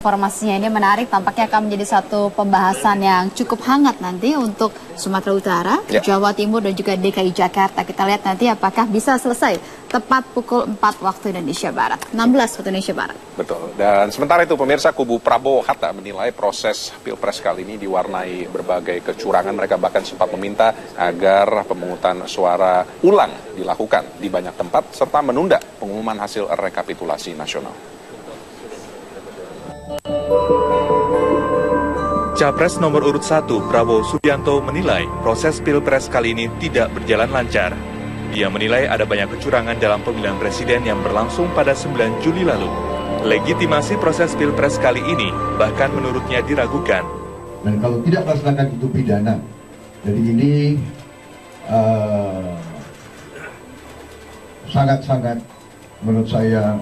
Informasinya ini menarik, tampaknya akan menjadi satu pembahasan yang cukup hangat nanti untuk Sumatera Utara, Jawa Timur, dan juga DKI Jakarta. Kita lihat nanti apakah bisa selesai tepat pukul 4 waktu Indonesia Barat, 16 waktu Indonesia Barat. Betul, dan sementara itu pemirsa, kubu Prabowo Hatta menilai proses Pilpres kali ini diwarnai berbagai kecurangan. Mereka bahkan sempat meminta agar pemungutan suara ulang dilakukan di banyak tempat, serta menunda pengumuman hasil rekapitulasi nasional. Capres nomor urut 1 Prabowo Subianto menilai proses Pilpres kali ini tidak berjalan lancar. Ia menilai ada banyak kecurangan dalam pemilihan presiden yang berlangsung pada 9 Juli lalu. Legitimasi proses Pilpres kali ini bahkan menurutnya diragukan. Dan kalau tidak melaksanakan itu pidana, jadi ini sangat-sangat menurut saya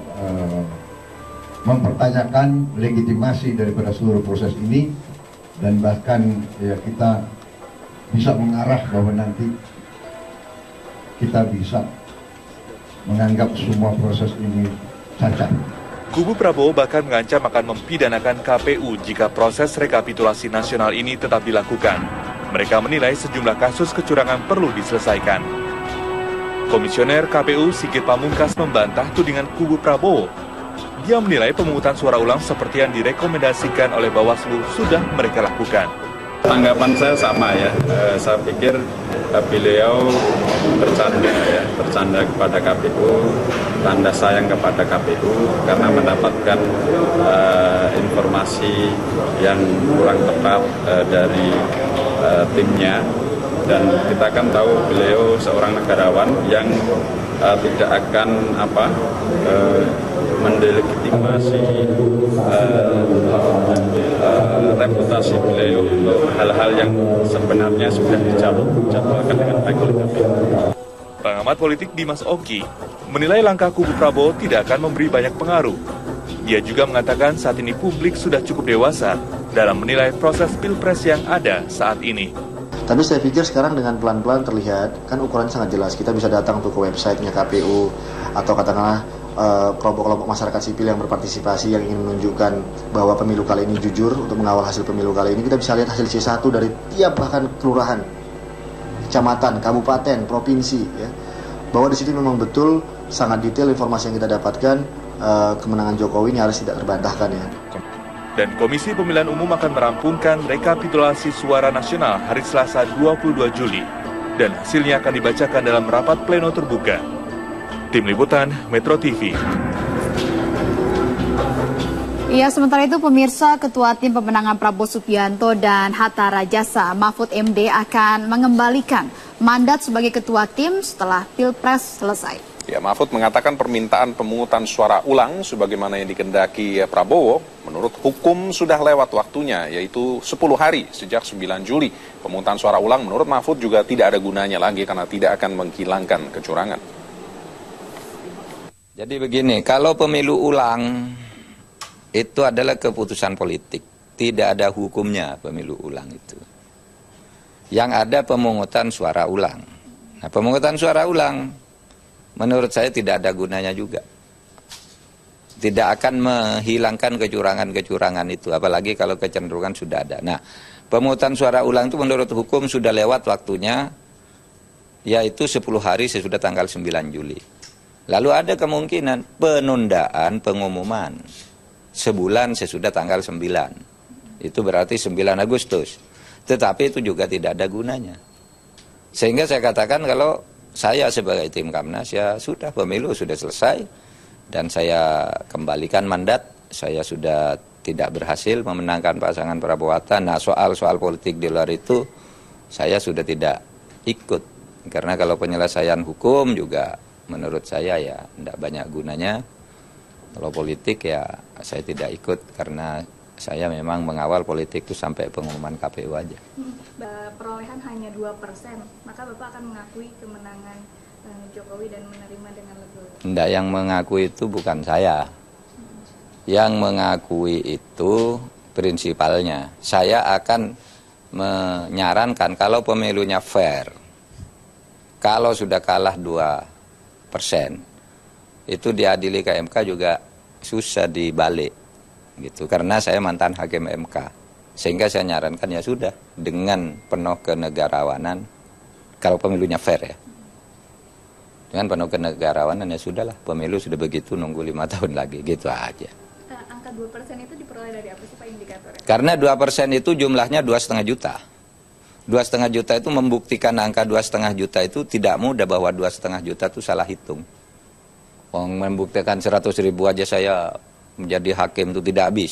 mempertanyakan legitimasi daripada seluruh proses ini, dan bahkan ya kita bisa mengarah bahwa nanti kita bisa menganggap semua proses ini cacat. Kubu Prabowo bahkan mengancam akan mempidanakan KPU jika proses rekapitulasi nasional ini tetap dilakukan. Mereka menilai sejumlah kasus kecurangan perlu diselesaikan. Komisioner KPU Sigit Pamungkas membantah tudingan kubu Prabowo. Dia menilai pemungutan suara ulang seperti yang direkomendasikan oleh Bawaslu sudah mereka lakukan. Tanggapan saya sama ya, saya pikir beliau bercanda kepada KPU, tanda sayang kepada KPU karena mendapatkan informasi yang kurang tepat dari timnya. Dan kita kan tahu beliau seorang negarawan yang tidak akan mendelegitimasi reputasi beliau untuk hal-hal yang sebenarnya sudah dijadwalkan dengan baik oleh KPU. Pengamat politik Dimas Oki menilai langkah kubu Prabowo tidak akan memberi banyak pengaruh. Dia juga mengatakan saat ini publik sudah cukup dewasa dalam menilai proses Pilpres yang ada saat ini. Tapi saya pikir sekarang dengan pelan-pelan terlihat, kan ukurannya sangat jelas. Kita bisa datang tuh ke websitenya KPU, atau katakanlah kelompok-kelompok masyarakat sipil yang berpartisipasi yang ingin menunjukkan bahwa pemilu kali ini jujur, untuk mengawal hasil pemilu kali ini. Kita bisa lihat hasil C1 dari tiap bahkan kelurahan, kecamatan, kabupaten, provinsi, ya, bahwa di sini memang betul sangat detail informasi yang kita dapatkan. Kemenangan Jokowi nyaris tidak terbantahkan, ya. Dan Komisi Pemilihan Umum akan merampungkan rekapitulasi suara nasional hari Selasa 22 Juli. Dan hasilnya akan dibacakan dalam rapat pleno terbuka. Tim Liputan Metro TV. Ya, sementara itu pemirsa, Ketua Tim Pemenangan Prabowo Subianto dan Hatta Rajasa Mahfud MD akan mengembalikan mandat sebagai Ketua Tim setelah Pilpres selesai. Ya, Mahfud mengatakan permintaan pemungutan suara ulang sebagaimana yang dikehendaki Prabowo menurut hukum sudah lewat waktunya, yaitu 10 hari sejak 9 Juli. Pemungutan suara ulang menurut Mahfud juga tidak ada gunanya lagi karena tidak akan menghilangkan kecurangan. Jadi begini, kalau pemilu ulang itu adalah keputusan politik, tidak ada hukumnya pemilu ulang itu. Yang ada pemungutan suara ulang. Nah, pemungutan suara ulang menurut saya tidak ada gunanya juga. Tidak akan menghilangkan kecurangan-kecurangan itu, apalagi kalau kecenderungan sudah ada. Nah, pemungutan suara ulang itu menurut hukum sudah lewat waktunya, yaitu 10 hari sesudah tanggal 9 Juli. Lalu ada kemungkinan penundaan pengumuman sebulan sesudah tanggal 9. Itu berarti 9 Agustus. Tetapi itu juga tidak ada gunanya. Sehingga saya katakan kalau saya sebagai tim Kamnas, ya sudah, pemilu sudah selesai dan saya kembalikan mandat. Saya sudah tidak berhasil memenangkan pasangan Prabowo Hatta. Nah, soal-soal politik di luar itu saya sudah tidak ikut. Karena kalau penyelesaian hukum juga menurut saya ya tidak banyak gunanya. Kalau politik ya saya tidak ikut karena saya memang mengawal politik itu sampai pengumuman KPU aja. Perolehan hanya 2%, maka Bapak akan mengakui kemenangan Jokowi dan menerima dengan legowo? Tidak, yang mengakui itu bukan saya. Yang mengakui itu prinsipalnya. Saya akan menyarankan kalau pemilunya fair, kalau sudah kalah 2%, itu diadili ke MK juga susah dibalik. gitu. Karena saya mantan hakim MK, sehingga saya nyarankan ya sudah dengan penuh kenegarawanan, kalau pemilunya fair ya, dengan penuh kenegarawanan ya sudahlah, pemilu sudah begitu, nunggu 5 tahun lagi, gitu aja. Angka 2% itu diperoleh dari apa sih Pak indikatornya? Karena 2% itu jumlahnya 2,5 juta. 2,5 juta itu membuktikan angka 2,5 juta itu tidak mudah, bahwa 2,5 juta itu salah hitung. Membuktikan 100.000 aja saya menjadi hakim itu tidak habis.